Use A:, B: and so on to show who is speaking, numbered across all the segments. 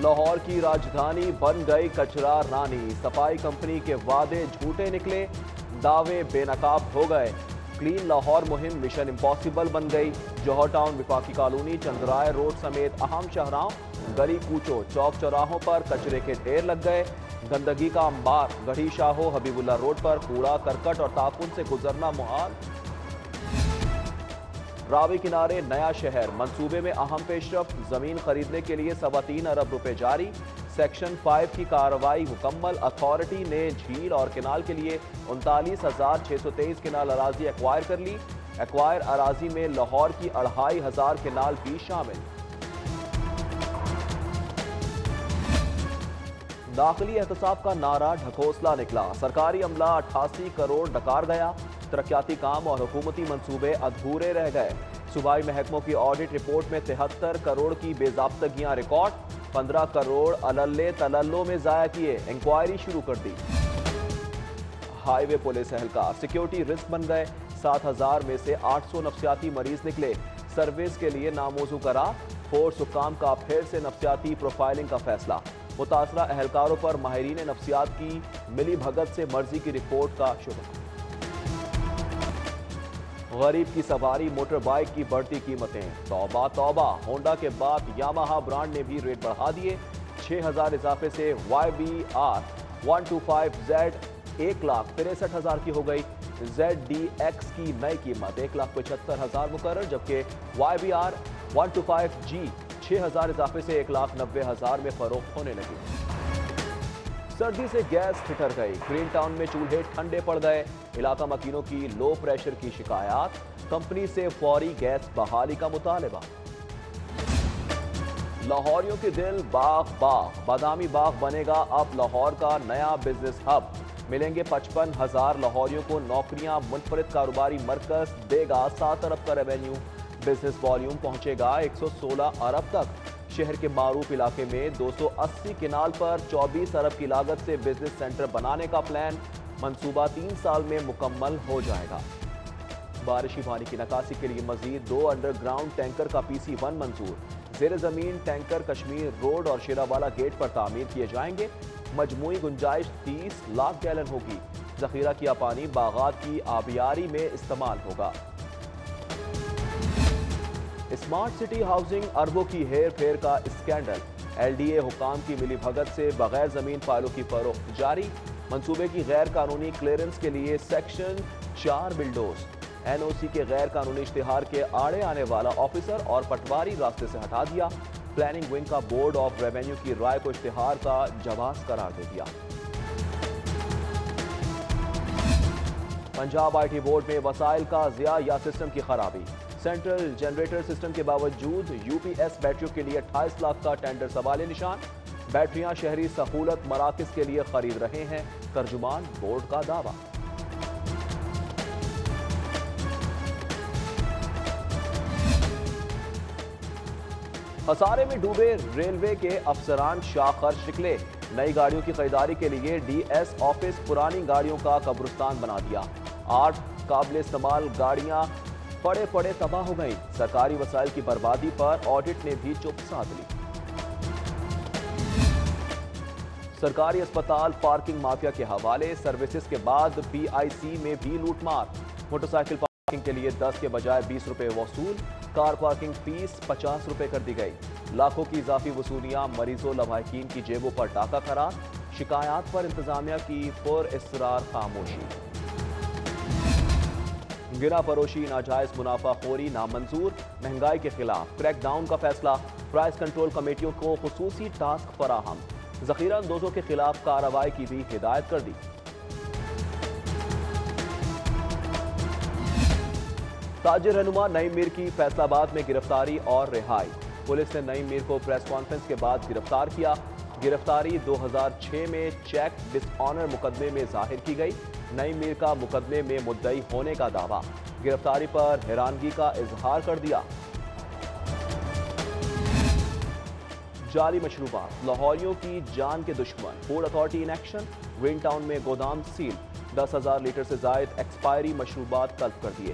A: لاہور کی راجدھانی بن گئی کچرا رانی، صفائی کمپنی کے وعدے جھوٹے نکلے، دعوے بے نقاب ہو گئے۔ کلین لاہور مہم مشن امپاسبل بن گئی۔ جوہر ٹاؤن، وفاقی کالونی، چندرائے روڈ سمیت اہم شاہراہوں، گلی کوچوں، چوک چوراہوں پر کچرے کے ڈھیر لگ گئے۔ گندگی کا انبار، گڑھی شاہو، حبیب اللہ روڈ پر کوڑا کرکٹ اور تعفن سے گزرنا محال۔ راوی کنارے نیا شہر منصوبے میں اہم پیش رفت، زمین خریدنے کے لیے 3.25 ارب روپے جاری۔ سیکشن 5 کی کارروائی مکمل۔ اتھارٹی نے جھیل اور کنال کے لیے 39,623 کنال اراضی ایکوائر کر لی۔ ایکوائر اراضی میں لاہور کی 2,500 کنال بھی شامل۔ داخلی احتساب کا نعرہ ڈھکوسلا نکلا، سرکاری عملہ 88 کروڑ ڈکار گیا۔ ترقیاتی کام اور حکومتی منصوبے ادھورے رہ گئے۔ صوبائی محکموں کی آڈٹ رپورٹ میں 73 کروڑ کی بے ضابطگیاں ریکارڈ، 15 کروڑ اللے تللو میں ضائع کیے، انکوائری شروع کر دی۔ ہائی وے پولیس اہلکار سیکیورٹی رسک بن گئے، 7,000 میں سے 800 نفسیاتی مریض نکلے، سروس کے لیے ناموزوں قرار۔ فورس حکام کا پھر سے نفسیاتی پروفائلنگ کا فیصلہ، متاثرہ اہلکاروں پر ماہرین نفسیات کی ملی بھگت سے مرضی کی رپورٹ کا شبہ۔ غریب کی سواری موٹر بائیک کی بڑھتی قیمتیں، توبہ توبہ، ہونڈا کے بعد یاماہا برانڈ نے بھی ریٹ بڑھا دیے۔ 6,000 اضافے سے YBR 125Z 1,63,000 کی ہو گئی۔ ZDX کی نئی قیمت 1,75,000 مقرر، جبکہ YBR 125G 6,000 اضافے سے 1,90,000 میں فروخت ہونے لگی۔ سردی سے گیس ٹھٹر گئی، گرین ٹاؤن میں چولہے ٹھنڈے پڑ گئے، علاقہ مکینوں کی لو پریشر کی شکایات، کمپنی سے فوری گیس بحالی کا مطالبہ۔ لاہوریوں کے دل باغ باغ، بادامی باغ بنے گا اب لاہور کا نیا بزنس ہب، ملیں گے 55,000 لاہوریوں کو نوکریاں، منفرد کاروباری مرکز دے گا 7 ارب کا ریونیو، بزنس والیوم پہنچے گا 116 ارب تک۔ شہر کے معروف علاقے میں 280 کنال پر 24 ارب کی لاگت سے بزنس سینٹر بنانے کا پلان، منصوبہ 3 سال میں مکمل ہو جائے گا۔ بارشی پانی کی نکاسی کے لیے مزید 2 انڈر گراؤنڈ ٹینکر کا PC1 منظور، زیر زمین ٹینکر کشمیر روڈ اور شیراوالا گیٹ پر تعمیر کیے جائیں گے، مجموعی گنجائش 30 لاکھ گیلن ہوگی، ذخیرہ کیا پانی باغات کی آبیاری میں استعمال ہوگا۔ اسمارٹ سٹی ہاؤسنگ اربوں کی ہیر پھیر کا اسکینڈل، LDA حکام کی ملی بھگت سے بغیر زمین فائلوں کی فروخت جاری، منصوبے کی غیر قانونی کلیئرنس کے لیے سیکشن 4 بلڈوز، NOC کے غیر قانونی اشتہار کے آڑے آنے والا آفیسر اور پٹواری راستے سے ہٹا دیا، پلاننگ ونگ کا بورڈ آف ریونیو کی رائے کو اشتہار کا جواز قرار دے دیا۔ پنجاب IT بورڈ میں وسائل کا ضیاع یا سسٹم کی خرابی، سینٹرل جنریٹر سسٹم کے باوجود UPS بیٹریوں کے لیے 28 لاکھ کا ٹینڈر سوال نشان، بیٹریاں شہری سہولت مراکز کے لیے خرید رہے ہیں، ترجمان بورڈ کا دعویٰ۔ خسارے میں ڈوبے ریلوے کے افسران شاہ خرچ نکلے، نئی گاڑیوں کی خریداری کے لیے DS آفس پرانی گاڑیوں کا قبرستان بنا دیا، 8 قابل استعمال گاڑیاں پڑے پڑے تباہ ہو گئیں، سرکاری وسائل کی بربادی پر آڈٹ نے بھی چپ سادھ لی۔ سرکاری اسپتال پارکنگ مافیا کے حوالے، سروسز کے بعد PIC میں بھی لوٹ مار، موٹر سائیکل پارکنگ کے لیے 10 کے بجائے 20 روپے وصول، کار پارکنگ فیس 50 روپے کر دی گئی، لاکھوں کی اضافی وصولیاں، مریضوں لواحقین کی جیبوں پر ڈاکہ قرار، شکایات پر انتظامیہ کی پر اصرار خاموشی۔ گرا فروشی، ناجائز منافع خوری نامنظور، مہنگائی کے خلاف کریک ڈاؤن کا فیصلہ، پرائس کنٹرول کمیٹیوں کو خصوصی ٹاسک فراہم، ذخیرہ اندوزوں کے خلاف کارروائی کی بھی ہدایت کر دی۔ تاجر رہنما نعیم میر کی فیصل آباد میں گرفتاری اور رہائی، پولیس نے نعیم میر کو پریس کانفرنس کے بعد گرفتار کیا، گرفتاری 2006 میں چیک ڈس آنر مقدمے میں ظاہر کی گئی، نعیم میر کا مقدمے میں مدعی ہونے کا دعویٰ، گرفتاری پر حیرانگی کا اظہار کر دیا۔ جعلی مشروبات، لاہوریوں کی جان کے دشمن، food authority in action, green town میں گودام سیل، 10,000 لیٹر سے زائد ایکسپائری مشروبات طلب کر دیے۔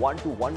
A: 1-1